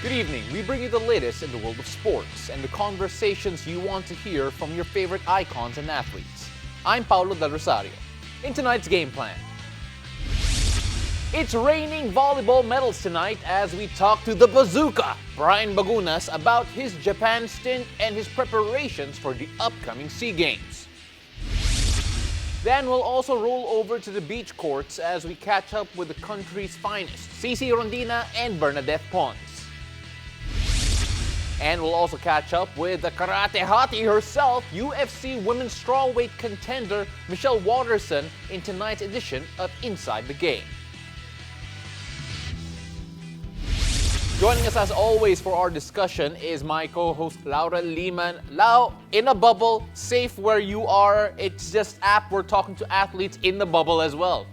Good evening. We bring you the latest in the world of sports and the conversations you want to hear from your favorite icons and athletes. I'm Paulo Del Rosario. In tonight's game plan, it's raining volleyball medals tonight as we talk to the bazooka, Brian Bagunas, about his Japan stint and his preparations for the upcoming SEA Games. Then we'll also roll over to the beach courts as we catch up with the country's finest, Cici Rondina and Bernadette Pons. And we'll also catch up with the karate hottie herself, UFC women's strawweight contender Michelle Waterson, in tonight's edition of Inside the Game. Joining us as always for our discussion is my co-host Laura Liman. Lau, in a bubble, safe where you are. It's just apt we're talking to athletes in the bubble as well.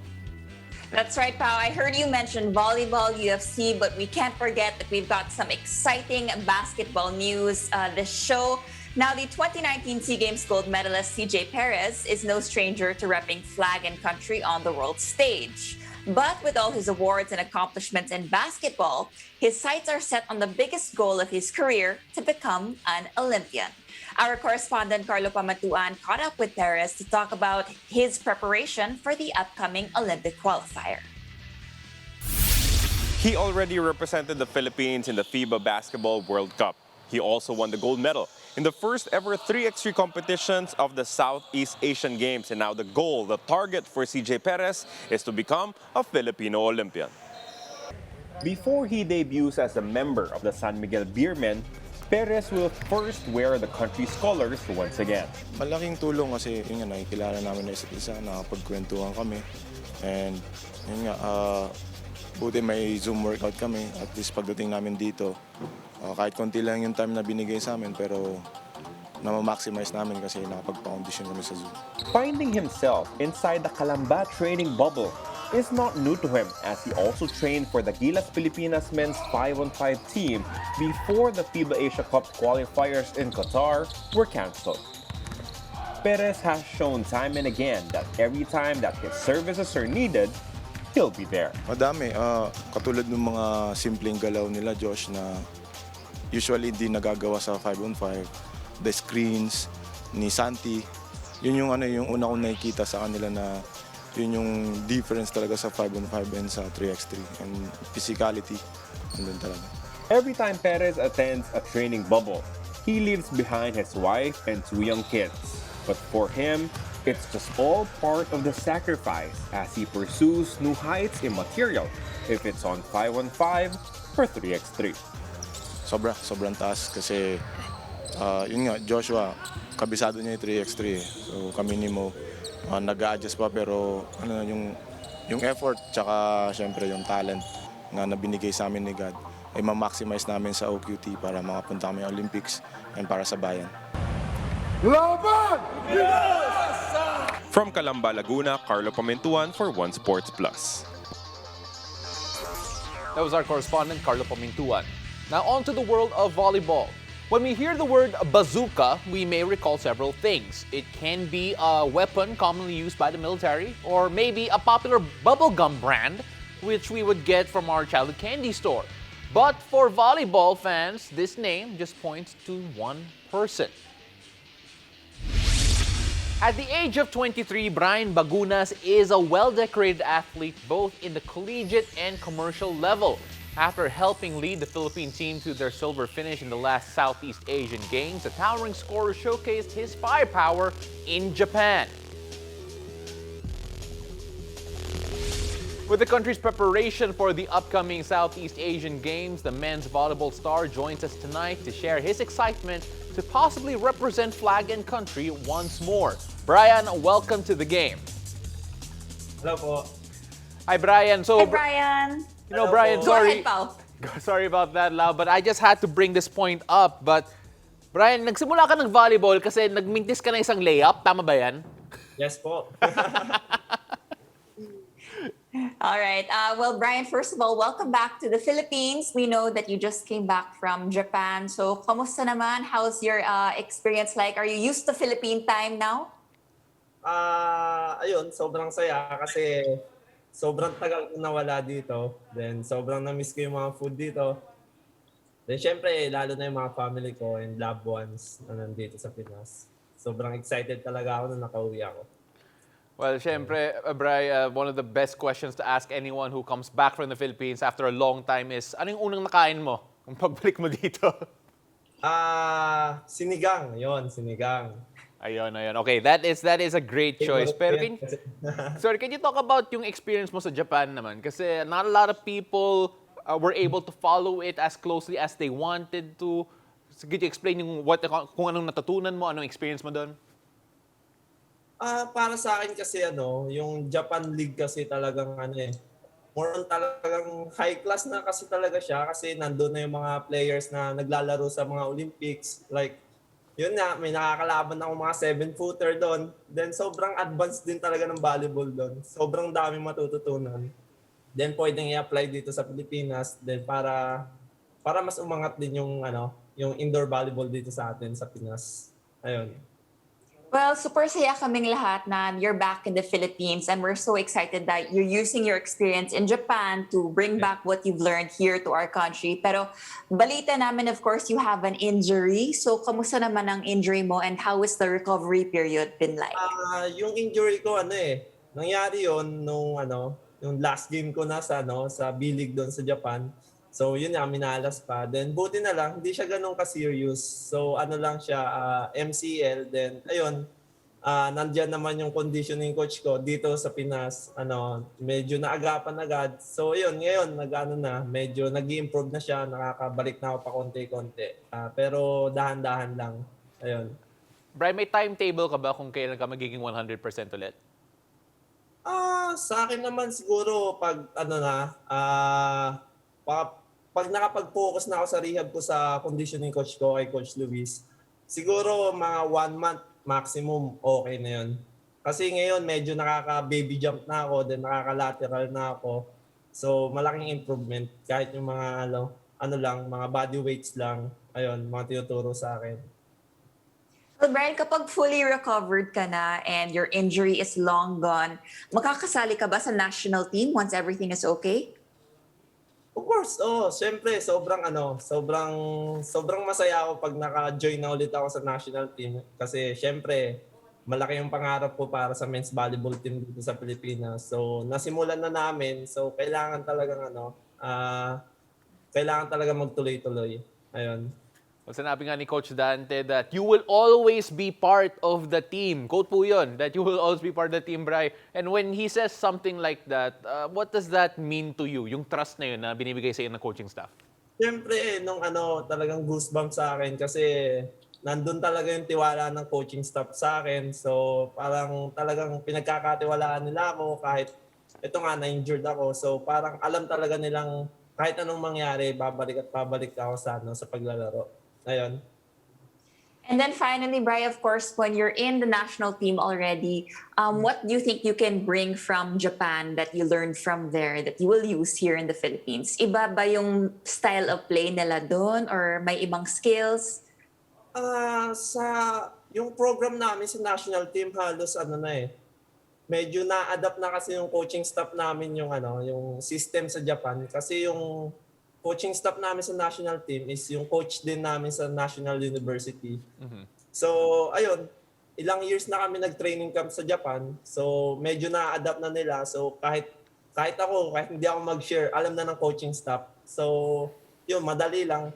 That's right, Pao. I heard you mention volleyball, UFC, but we can't forget that we've got some exciting basketball news this show. Now, the 2019 SEA Games gold medalist CJ Perez is no stranger to repping flag and country on the world stage. But with all his awards and accomplishments in basketball, his sights are set on the biggest goal of his career, to become an Olympian. Our correspondent Carlo Pamatuan caught up with Perez to talk about his preparation for the upcoming Olympic qualifier. He already represented the Philippines in the FIBA Basketball World Cup. He also won the gold medal in the first ever 3x3 competitions of the Southeast Asian Games. And now the goal, the target for CJ Perez is to become a Filipino Olympian. Before he debuts as a member of the San Miguel Beermen, Perez will first wear the country's colors once again. Malaking tulong kasi yun nga, nakikilala namin na isa't isa, nakapagkwentuhan kami. And yun nga, buti may Zoom workout kami. At least pagdating namin dito, kahit konti lang yung time na binigay sa amin, pero na-maximize namin kasi nakapag-foundation kami sa Zoom. Finding himself inside the Calamba training bubble is not new to him, as he also trained for the Gilas Pilipinas men's 5-on-5 team before the FIBA Asia Cup qualifiers in Qatar were cancelled. Perez has shown time and again that every time that his services are needed, he'll be there. Madami, katulad ng mga simpleng galaw nila, Josh, na usually hindi nagagawa sa 5-on-5. The screens ni Santi, yun yung una kong nakikita sa kanila na yun yung difference talaga sa 5-on-5 and sa 3x3 and physicality, andun talaga. Every time Perez attends a training bubble, he leaves behind his wife and 2 young kids. But for him, it's just all part of the sacrifice as he pursues new heights in material, if it's on 5-on-5 or 3x3. Sobrang taas kasi yun nga, Joshua, kabisado niya yung 3x3. So kami ni Mo, nag-a-adjust pa pero yung effort tsaka syempre yung talent nga na binigay sa amin ni God ay ma-maximize namin sa OQT para makapunta kami Olympics and para sa bayan. Laban! From Calamba, Laguna, Carlo Pamentuan for One Sports Plus. That was our correspondent, Carlo Pamintuan. Now on to the world of volleyball. When we hear the word bazooka, we may recall several things. It can be a weapon commonly used by the military, or maybe a popular bubblegum brand, which we would get from our childhood candy store. But for volleyball fans, this name just points to one person. At the age of 23, Brian Bagunas is a well-decorated athlete both in the collegiate and commercial level. After helping lead the Philippine team to their silver finish in the last Southeast Asian Games, the towering scorer showcased his firepower in Japan. With the country's preparation for the upcoming Southeast Asian Games, the men's volleyball star joins us tonight to share his excitement to possibly represent flag and country once more. Brian, welcome to the game. Hello po. Hi, Brian. Hi, Brian. You know, Brian, Go sorry. ahead, Pao. Sorry about that, Lau, but I just had to bring this point up. But, Brian, nagsimula ka ng volleyball kasi nagmintis ka ng isang layup. Tama ba yan? Yes po. All right. Well, Brian, first of all, welcome back to the Philippines. We know that you just came back from Japan. So, kamusta naman? How's your experience like? Are you used to Philippine time now? Ayun, sobrang saya kasi sobrang tagal ko nawala dito. Then sobrang na-miss ko yung mga food dito. Then syempre, lalo na yung mga family ko and loved ones na nandito sa Pinas. Sobrang excited talaga ako nung nakauwi ako. Well, syempre, Bri, one of the best questions to ask anyone who comes back from the Philippines after a long time is, ano yung unang nakain mo kung pagbalik mo dito? Sinigang. Yon, sinigang. Ayun. Okay, that is a great choice. Pero sorry, can you talk about yung experience mo sa Japan naman? Kasi not a lot of people were able to follow it as closely as they wanted to. So, could you explain kung anong natutunan mo, anong experience mo doon? Para sa akin kasi yung Japan League kasi talagang more on talagang high class na kasi talaga siya kasi nandun na yung mga players na naglalaro sa mga Olympics. Like, yun nga, may nakakalaban ako mga 7-footer doon. Then sobrang advanced din talaga ng volleyball doon. Sobrang dami matututunan. Then pwedeng i-apply dito sa Pilipinas then para mas umangat din yung yung indoor volleyball dito sa atin sa Pinas. Ayun. Well, super saya kaming lahat na you're back in the Philippines and we're so excited that you're using your experience in Japan to bring back what you've learned here to our country. Pero balita namin, of course, you have an injury. So, kamusta naman ang injury mo and how is the recovery period been like? Yung injury ko nangyari yon yung last game ko na sa B-League doon sa Japan. So yun nga, minalas pa. Then buti na lang, hindi siya ganun ka-serious. So lang siya, MCL. Then ayun, nandyan naman yung conditioning coach ko dito sa Pinas. Medyo naagapan agad. So yun, ngayon, medyo nag-i-improve na siya. Nakakabalik na ako pa konti-konti. Pero dahan-dahan lang. Ayun. Brian, may timetable ka ba kung kailan ka magiging 100% ulit? Sa akin naman siguro pag nakapag-focus na ako sa rehab ko sa conditioning coach ko, kay Coach Luis, siguro mga 1 month maximum okay na yun. Kasi ngayon medyo nakaka-baby jump na ako, then nakaka-lateral na ako. So malaking improvement kahit yung mga mga body weights lang, ayun, mga tinuturo sa akin. Well, Brian, kapag fully recovered ka na and your injury is long gone, makakasali ka ba sa national team once everything is okay? Of course, siyempre sobrang masaya ako pag naka-join na ulit ako sa national team kasi siyempre malaki yung pangarap ko para sa men's volleyball team dito sa Pilipinas. So nasimulan na namin, so kailangan talaga magtuloy-tuloy. Ayun. Well, sinabi nga ni Coach Dante that you will always be part of the team. Quote po yun, that you will always be part of the team, Bri. And when he says something like that, what does that mean to you? Yung trust na yun na binibigay sa iyo ng coaching staff? Siyempre, talagang goosebumps sa akin kasi nandun talaga yung tiwala ng coaching staff sa akin. So, parang talagang pinagkakatiwalaan nila ako kahit ito nga, na-injured ako. So, parang alam talaga nilang kahit anong mangyari, babalik at babalik ako sa paglalaro. Ayun. And then finally, Bri, of course, when you're in the national team already, what do you think you can bring from Japan that you learned from there that you will use here in the Philippines? Iba ba yung style of play nila doon or may ibang skills? Yung program namin sa national team halos medyo na-adapt na kasi yung coaching staff namin yung system sa Japan kasi yung coaching staff namin sa national team is yung coach din namin sa National University. Mm-hmm. So, ayun, ilang years na kami nag-training camp sa Japan. So, medyo na-adapt na nila. So, kahit hindi ako mag-share, alam na ng coaching staff. So, yun, madali lang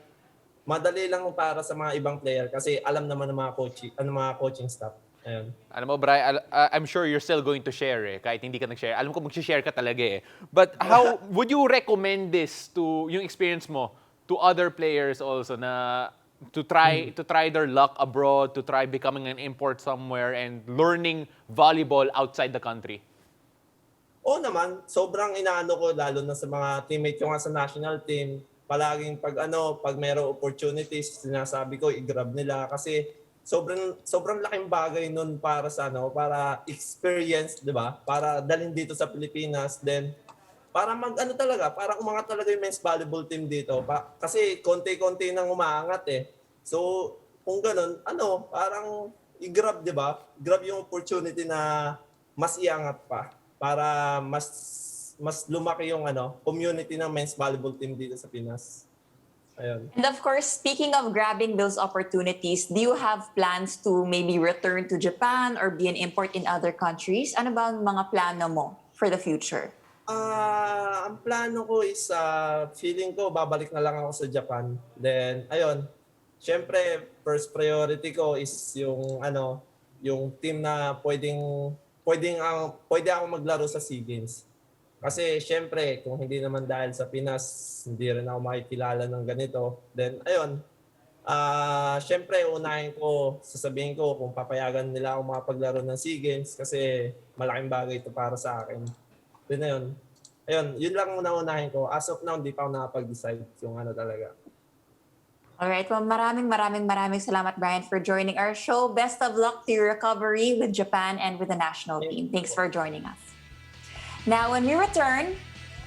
para sa mga ibang player kasi alam naman ng mga coaching staff. Ayun. Alam mo, Bri, I'm sure you're still going to share kahit hindi ka nag-share. Alam ko mag-share ka talaga But how would you recommend this to yung experience mo to other players also na to try their luck abroad, to try becoming an import somewhere and learning volleyball outside the country? Oo naman, sobrang inaano ko lalo na sa mga teammate ko nga sa national team. Palaging pag mayroong opportunities, sinasabi ko i-grab nila kasi sobrang laking bagay nun para para experience, 'di ba? Para dalhin dito sa Pilipinas, then para para umangat talaga yung men's volleyball team dito. Kasi konti-konti nang umaangat So, kung ganun, parang i-grab, 'di ba? Grab yung opportunity na mas iangat pa para mas lumaki yung community ng men's volleyball team dito sa Pinas. Ayun. And of course, speaking of grabbing those opportunities, do you have plans to maybe return to Japan or be an import in other countries? Ano ba ang mga plano mo for the future? Ang plano ko is feeling ko babalik na lang ako sa Japan. Then ayun, syempre first priority ko is yung yung team na pwede ako maglaro sa SEA Games. Kasi syempre kung hindi naman dahil sa Pinas, hindi rin ako makikilala ng ganito. Then ayun, syempre sasabihin ko kung papayagan nila ako makapaglaro ng SEA Games kasi malaking bagay ito para sa akin. Then ayun, yun lang unahin ko. As of now, hindi pa ako nakapag-decide yung talaga. Alright, well maraming salamat Brian for joining our show. Best of luck to your recovery with Japan and with the national team. Thanks for joining us. Now, when we return,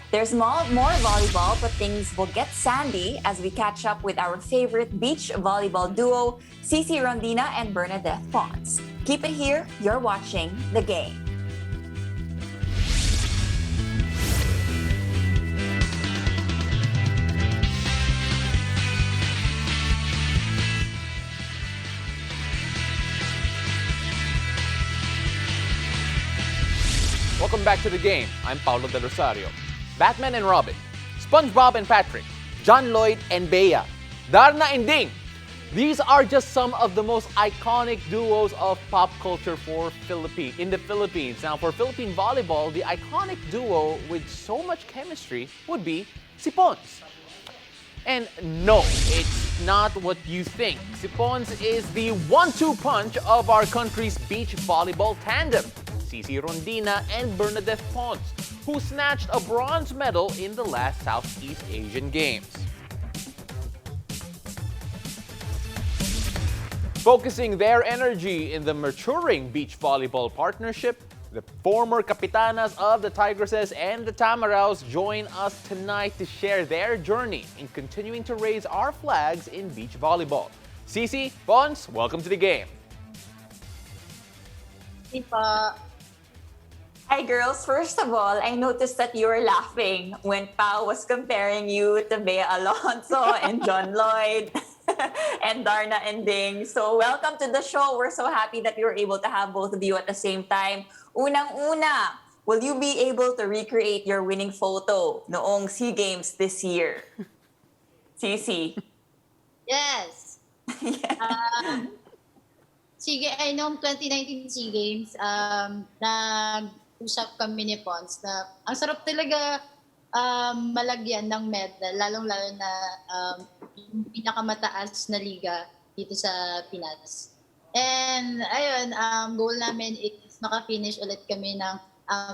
there's more volleyball, but things will get sandy as we catch up with our favorite beach volleyball duo, Cici Rondina and Bernadette Pons. Keep it here. You're watching The Game. Welcome back to The Game. I'm Paulo Del Rosario. Batman and Robin, SpongeBob and Patrick, John Lloyd and Bea, Darna and Ding. These are just some of the most iconic duos of pop culture in the Philippines. Now, for Philippine volleyball, the iconic duo with so much chemistry would be si Pons. And no, it's not what you think. Si Pons is the 1-2 punch of our country's beach volleyball tandem, Cici Rondina and Bernadette Pons, who snatched a bronze medal in the last Southeast Asian Games. Focusing their energy in the maturing beach volleyball partnership, the former kapitanas of the Tigresses and the Tamaraws join us tonight to share their journey in continuing to raise our flags in beach volleyball. Cici, Pons, welcome to The Game. Hi girls, first of all, I noticed that you were laughing when Pao was comparing you to Bea Alonso and John Lloyd and Darna and Ding. So welcome to the show. We're so happy that we were able to have both of you at the same time. Unang-una, will you be able to recreate your winning photo noong SEA Games this year? Cici. Yes. Sige, ay noong 2019 SEA Games, nag-usap kami ni Pons na ang sarap talaga malagyan ng medal, lalong-lalo na yung pinakamataas na liga dito sa Pinas. And ayun, goal namin is maka-finish ulit kami ng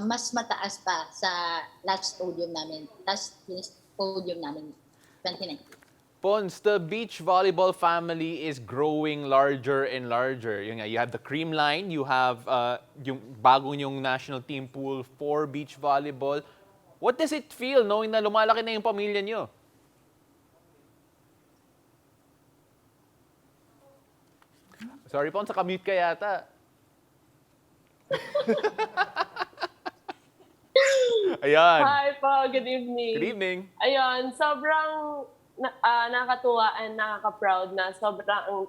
mas mataas pa sa last podium namin 2019. Pons, the beach volleyball family is growing larger and larger. You have the cream line, you have yung bagong yung national team pool for beach volleyball. What does it feel knowing na lumalaki na yung pamilya nyo? Sorry, Pons, naka-mute ka yata. Ayan. Hi po, good evening. Good evening. Ayun, sobrang nakakatuwa and nakaka-proud na sobrang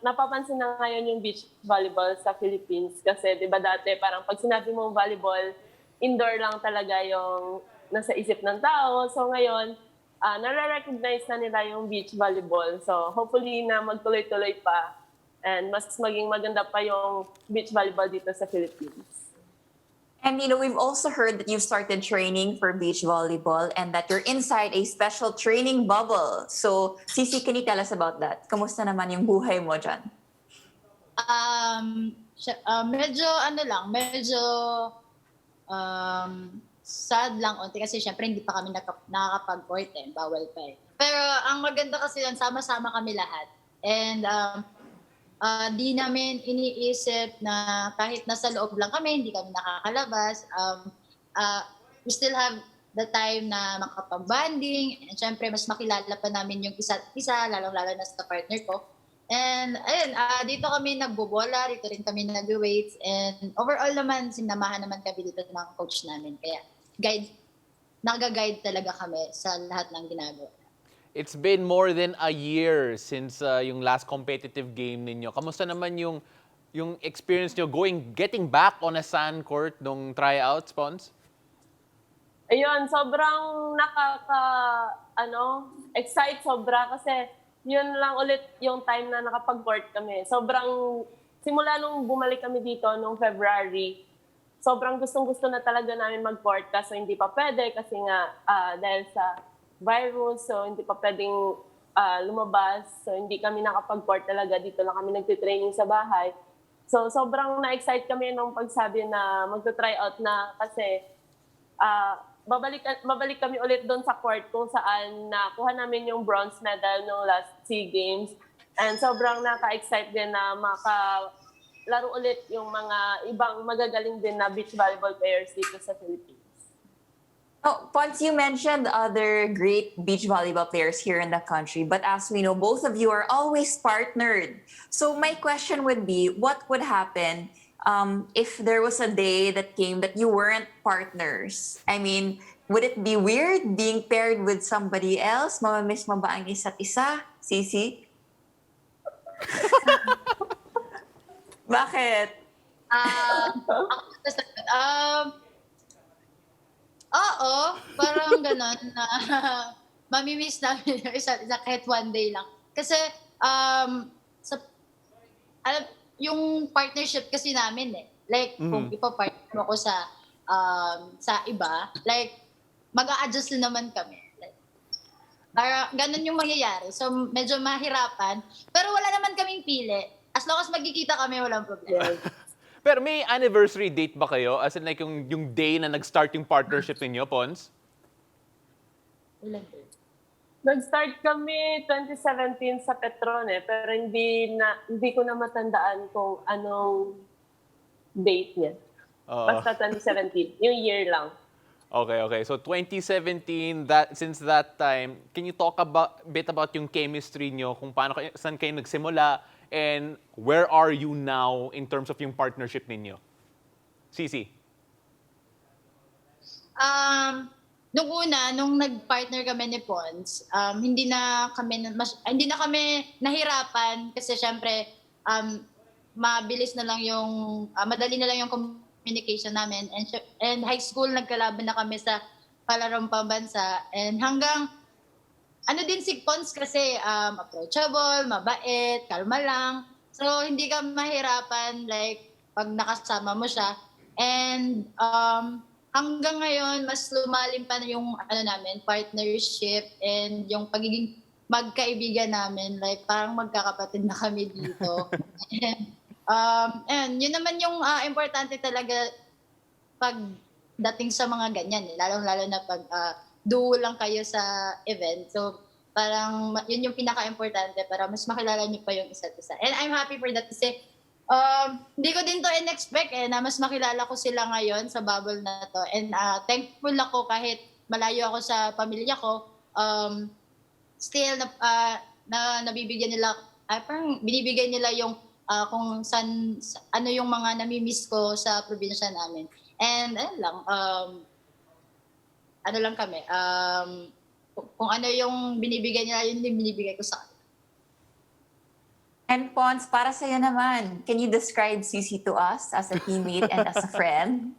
napapansin na ngayon yung beach volleyball sa Philippines kasi 'di ba dati parang pag sinabi mong volleyball, indoor lang talaga yung nasa isip ng tao. So ngayon, nare-recognize na nila yung beach volleyball. So hopefully na magtuloy-tuloy pa and mas maging maganda pa yung beach volleyball dito sa Philippines. And we've also heard that you've started training for beach volleyball and that you're inside a special training bubble. So, Cici, can you tell us about that? Kamusta naman yung buhay mo dyan? Medyo sad lang onti kasi syempre hindi pa kami nakakapag-court bawal pa eh. Pero ang maganda kasi lang, sama-sama kami lahat. And di namin iniisip na kahit nasa loob lang kami, hindi kami nakakalabas. We still have the time na makapag-banding. And syempre, mas makilala pa namin yung isa't isa, lalong-lalo na sa partner ko. And ayun, dito kami nagbobola, dito rin kami nag-weights. And overall naman, sinamahan naman kami dito ng coach namin. Kaya nag-guide talaga kami sa lahat ng ginagawa. It's been more than a year since yung last competitive game ninyo. Kamusta naman yung experience nyo getting back on a sand court nung tryouts, Pons? Ayun, sobrang excite sobra kasi yun lang ulit yung time na nakapag-court kami. Sobrang, simula nung bumalik kami dito nung February, sobrang gustong-gusto na talaga namin mag-court kaso hindi pa pwede kasi nga dahil sa virus, so hindi pa pwedeng lumabas. So hindi kami nakapag-court talaga. Dito lang kami nagtitraining sa bahay. So sobrang na-excite kami nung pagsabi na magta-try out na kasi babalik kami ulit doon sa court kung saan nakuha namin yung bronze medal no last SEA Games. And sobrang naka-excite din na makalaro ulit yung mga ibang magagaling din na beach volleyball players dito sa Philippines. Oh, Pons, you mentioned other great beach volleyball players here in the country, but as we know, both of you are always partnered. So my question would be, what would happen if there was a day that came that you weren't partners? I mean, would it be weird being paired with somebody else? Mamamiss mo ba ang isa't isa, Cici? Bakit? Oo, parang gano'n na mamimiss namin yung isa't isa kahit one day lang. Kasi yung partnership kasi namin like kung ipa-partner mo ko sa iba, like mag-a-adjust din naman kami. Like, para ganun yung mangyayari. So medyo mahirapan, pero wala naman kaming pili. As long as magkikita kami, walang problema. Pero may anniversary date ba kayo? As in like yung day na nag-start yung partnership ninyo, Pons? Nag-start kami 2017 sa Petron pero hindi ko na matandaan kung anong date niya. Basta 2017, yung year lang. Okay. So 2017, since that time, can you talk bit about yung chemistry nyo, kung saan kayo nagsimula, and where are you now in terms of yung partnership ninyo? Cici? Nung nag-partner kami ni Pons, hindi na kami nahirapan kasi syempre madali na lang yung communication namin, and high school nagkalaban na kami sa palarong pambansa, and hanggang din si Pons kasi approachable, mabait, kalma lang. So hindi ka mahirapan like pag nakasama mo siya. And hanggang ngayon mas lumalim pa na yung namin, partnership and yung pagiging magkaibigan namin, like parang magkakapatid na kami dito. And yun naman yung importante talaga pag dating sa mga ganyan, lalong-lalo na pag duo lang kayo sa event. So, parang yun yung pinaka-importante para mas makilala niyo pa yung isa't isa. And I'm happy for that kasi hindi ko din to in-expect na mas makilala ko sila ngayon sa bubble na to. And thankful ako kahit malayo ako sa pamilya ko. Still, nabibigyan nila, parang binibigay nila yung kung ano yung mga namimiss ko sa probinsya namin. And ano lang kami, kung ano yung binibigay nila, yun din binibigay ko sa kanila. And Pons, para sa'yo naman, can you describe Cici to us as a teammate and as a friend?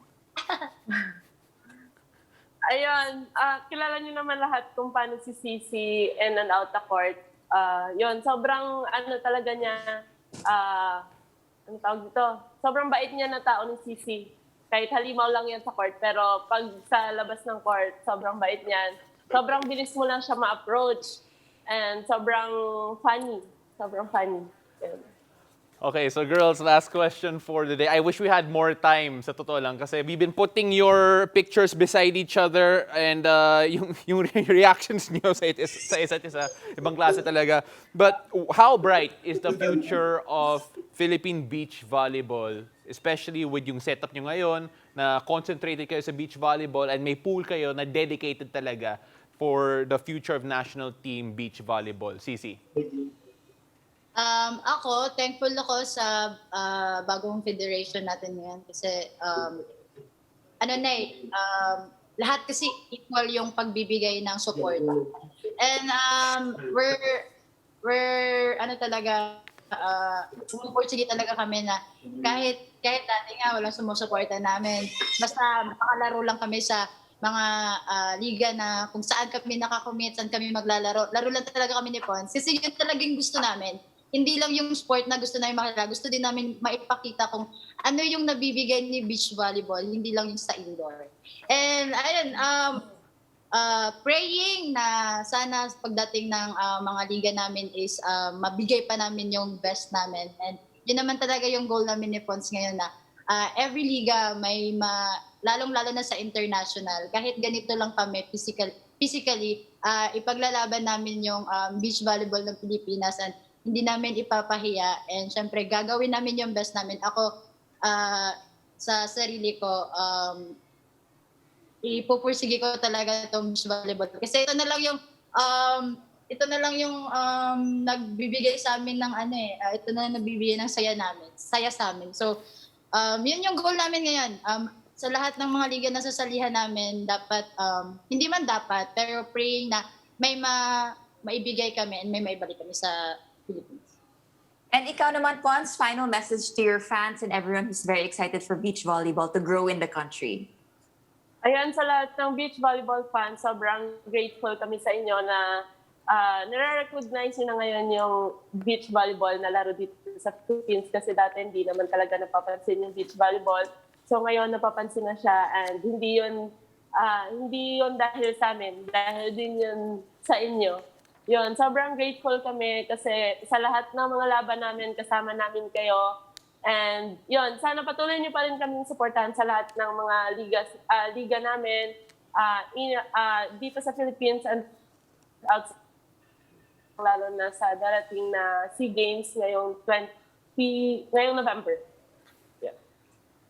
Ayun, kilala niyo naman lahat kung paano si Cici in and out the court. Yun, sobrang talaga niya, sobrang bait niya na tao ni Cici. Kahit halimaw lang yan sa court, pero pag sa labas ng court, sobrang bait niyan. Sobrang bilis mo lang siya ma-approach. And sobrang funny. Sobrang funny. Yun. Okay, so girls, last question for the day. I wish we had more time, sa totoo lang, kasi we've been putting your pictures beside each other and yung reactions niyo sa isa't isa, ibang klase talaga. But how bright is the future of Philippine beach volleyball, especially with yung setup niyo ngayon na concentrated kayo sa beach volleyball and may pool kayo na dedicated talaga for the future of national team beach volleyball? Cici? Ako, thankful ako sa bagong federation natin ngayon kasi lahat kasi equal yung pagbibigay ng support. And we're ano talaga, pumupursige talaga kami na kahit dati nga walang sumusuporta namin, basta makakalaro lang kami sa mga liga na kung saan kami nakakommit, saan kami maglalaro. Laro lang talaga kami ni Pons. Kasi yun talagang gusto namin. Hindi lang yung sport na gusto namin makilala. Gusto din namin maipakita kung ano yung nabibigay ni beach volleyball, hindi lang yung sa indoor. And ayun, praying na sana pagdating ng mga liga namin is mabigay pa namin yung best namin. And yun naman talaga yung goal namin ni Pons ngayon na every liga may lalong-lalo na sa international, kahit ganito lang kami physically, ipaglalaban namin yung beach volleyball ng Pilipinas and hindi namin ipapahiya. And syempre, gagawin namin yung best namin. Ako, sa sarili ko, ipupursige ko talaga itong beach volleyball. Kasi ito na lang yung nagbibigay sa amin ng ito na nagbibigay ng saya sa amin. So, yun yung goal namin ngayon. Sa lahat ng mga liga na sasalihan namin, dapat, hindi man dapat, pero praying na may maibigay kami and may maibalik kami sa Philippines. And ikaw naman, Pons, final message to your fans and everyone who's very excited for beach volleyball to grow in the country. Ayan, sa lahat ng beach volleyball fans, sobrang grateful kami sa inyo na nare-recognize nyo na ngayon yung beach volleyball na laro dito sa Philippines kasi dati hindi naman talaga napapansin yung beach volleyball. So ngayon napapansin na siya and hindi yun dahil sa amin, dahil din yun sa inyo. Yun, sobrang grateful kami kasi sa lahat ng mga laban namin, kasama namin kayo. And yun, sana patuloy niyo pa rin kaming suportahan sa lahat ng mga liga namin dito sa Philippines and outside, lalo na sa darating na SEA Games ngayong November. Yeah.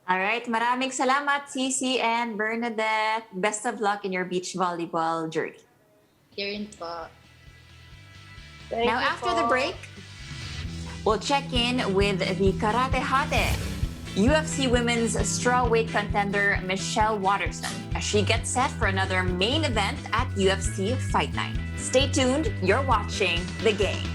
All right, maraming salamat, Cici and Bernadette. Best of luck in your beach volleyball journey. Yun po. Now, after the break, we'll check in with the Karate Hate, UFC Women's strawweight contender Michelle Waterson, as she gets set for another main event at UFC Fight Night. Stay tuned, you're watching The Game.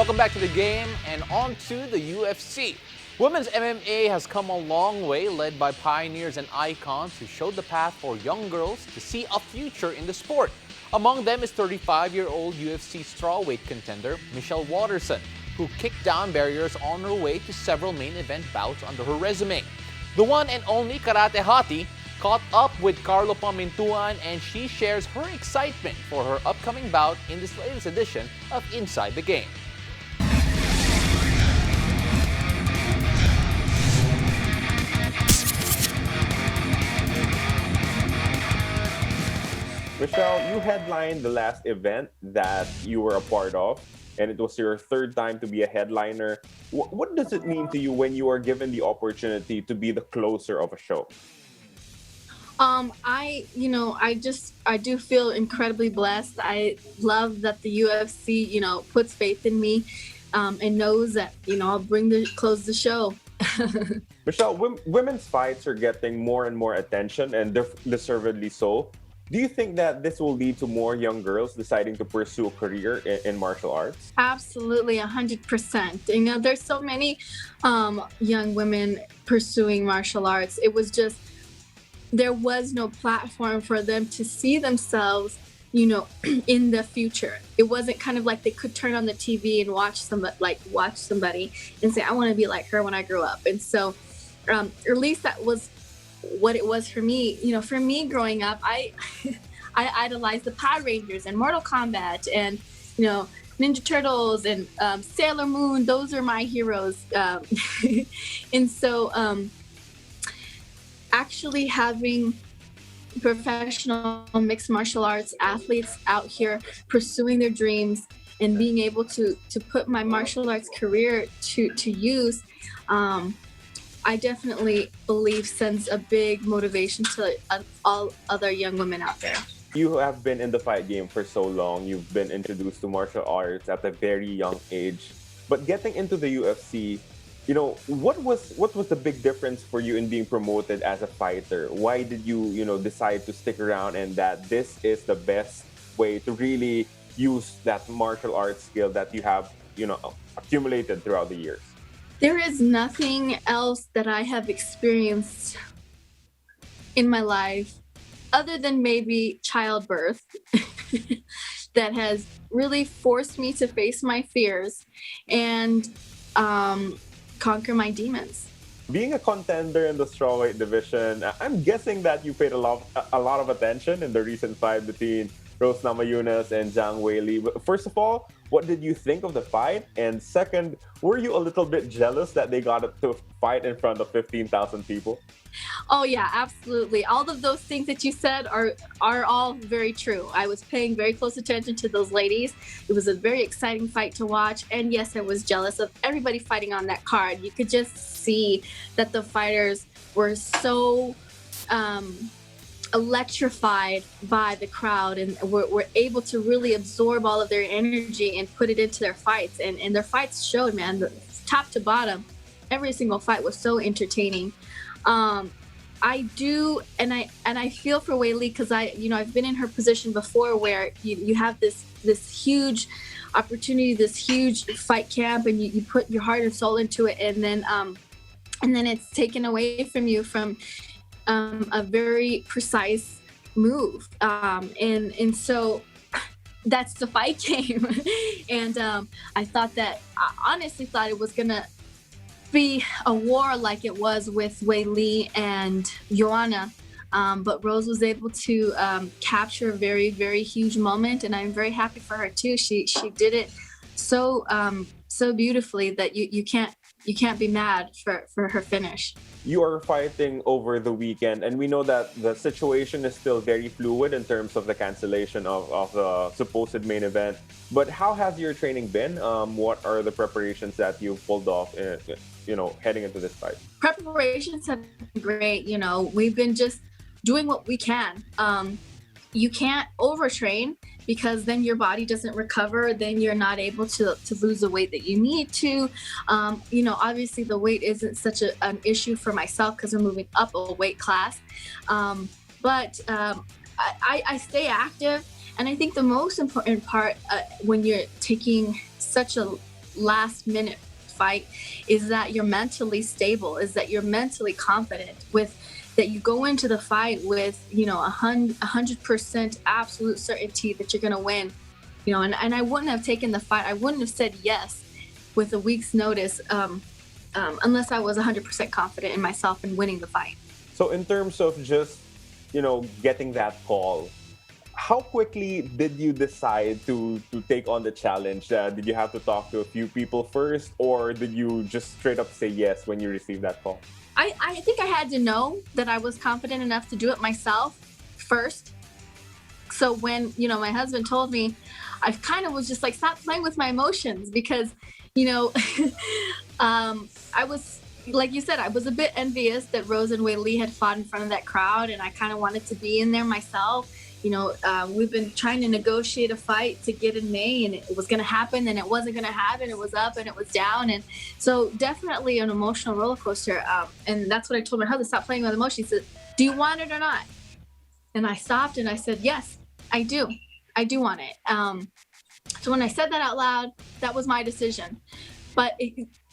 Welcome back to The Game and on to the UFC. Women's MMA has come a long way, led by pioneers and icons who showed the path for young girls to see a future in the sport. Among them is 35-year-old UFC strawweight contender Michelle Waterson, who kicked down barriers on her way to several main event bouts under her resume. The one and only Karate Hottie caught up with Carlo Pamintuan, and she shares her excitement for her upcoming bout in this latest edition of Inside the Game. Michelle, you headlined the last event that you were a part of, and it was your third time to be a headliner. What does it mean to you when you are given the opportunity to be the closer of a show? I do feel incredibly blessed. I love that the UFC, puts faith in me, and knows that, I'll close the show. Michelle, women's fights are getting more and more attention, and deservedly so. Do you think that this will lead to more young girls deciding to pursue a career in martial arts? Absolutely, 100%. There's so many young women pursuing martial arts. It was just, there was no platform for them to see themselves, in the future. It wasn't kind of like they could turn on the TV and watch somebody and say, I want to be like her when I grow up. And so, or at least that was what it was for me. For me growing up, I idolized the Power Rangers and Mortal Kombat and, Ninja Turtles and Sailor Moon. Those are my heroes. And so actually having professional mixed martial arts athletes out here pursuing their dreams and being able to put my martial arts career to use, I definitely believe sends a big motivation to all other young women out there. You have been in the fight game for so long. You've been introduced to martial arts at a very young age. But getting into the UFC, what was the big difference for you in being promoted as a fighter? Why did you, decide to stick around and that this is the best way to really use that martial arts skill that you have, accumulated throughout the years? There is nothing else that I have experienced in my life other than maybe childbirth that has really forced me to face my fears and conquer my demons. Being a contender in the strawweight division, I'm guessing that you paid a lot of attention in the recent fight between Rose Namajunas and Zhang Weili. But first of all, what did you think of the fight? And second, were you a little bit jealous that they got to fight in front of 15,000 people? Oh yeah, absolutely. All of those things that you said are all very true. I was paying very close attention to those ladies. It was a very exciting fight to watch. And yes, I was jealous of everybody fighting on that card. You could just see that the fighters were so electrified by the crowd and were able to really absorb all of their energy and put it into their fights. And their fights showed, man, top to bottom. Every single fight was so entertaining. I do, and I feel for Weili because I've been in her position before where you have this huge opportunity, this huge fight camp, and you put your heart and soul into it, and then it's taken away from you from a very precise move, and so that's the fight game, and I honestly thought it was gonna be a war like it was with Weili and Joanna, but Rose was able to capture a very, very huge moment, and I'm very happy for her too. She did it so beautifully that you can't be mad for her finish. You are fighting over the weekend, and we know that the situation is still very fluid in terms of the cancellation of the supposed main event. But how has your training been? What are the preparations that you've pulled off, heading into this fight? Preparations have been great. We've been just doing what we can. You can't overtrain because then your body doesn't recover. Then you're not able to lose the weight that you need to. Obviously the weight isn't such an issue for myself because we're moving up a weight class. But I stay active. And I think the most important part when you're taking such a last minute fight is that you're mentally stable, is that you're mentally confident that you go into the fight with 100% absolute certainty that you're going to win, and I wouldn't have taken the fight. I wouldn't have said yes with a week's notice unless I was 100% confident in myself and winning the fight. So in terms of just getting that call, how quickly did you decide to take on the challenge? Did you have to talk to a few people first, or did you just straight up say yes when you received that call? I think I had to know that I was confident enough to do it myself first. So when, my husband told me, I kind of was just like, stop playing with my emotions because, I was, like you said, I was a bit envious that Rose and Weili had fought in front of that crowd, and I kind of wanted to be in there myself. We've been trying to negotiate a fight to get in May, and it was going to happen, and it wasn't going to happen. It was up and it was down. And so definitely an emotional roller coaster. And that's what I told my husband, stop playing with emotions. He said, do you want it or not? And I stopped and I said, yes, I do. I do want it. So when I said that out loud, that was my decision. But,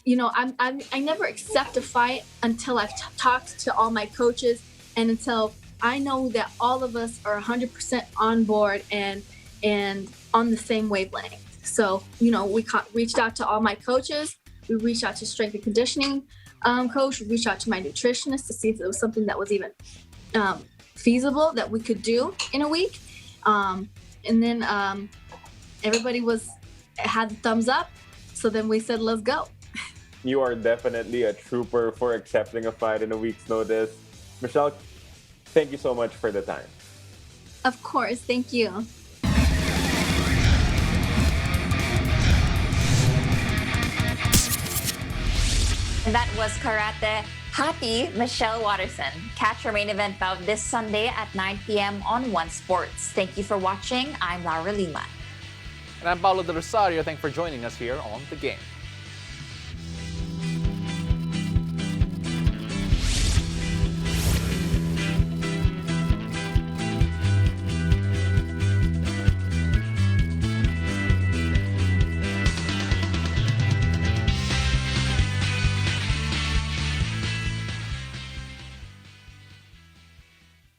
I never accept a fight until I've talked to all my coaches and until I know that all of us are 100% on board and on the same wavelength. So, we reached out to all my coaches. We reached out to strength and conditioning coach. We reached out to my nutritionist to see if it was something that was even feasible that we could do in a week. And then everybody had the thumbs up. So then we said, let's go. You are definitely a trooper for accepting a fight in a week's notice. Michelle, thank you so much for the time. Of course. Thank you. And that was Karate Hati Michelle Watterson. Catch our main event bout this Sunday at 9 p.m. on One Sports. Thank you for watching. I'm Laura Lima. And I'm Paolo De Rosario. Thanks for joining us here on The Game.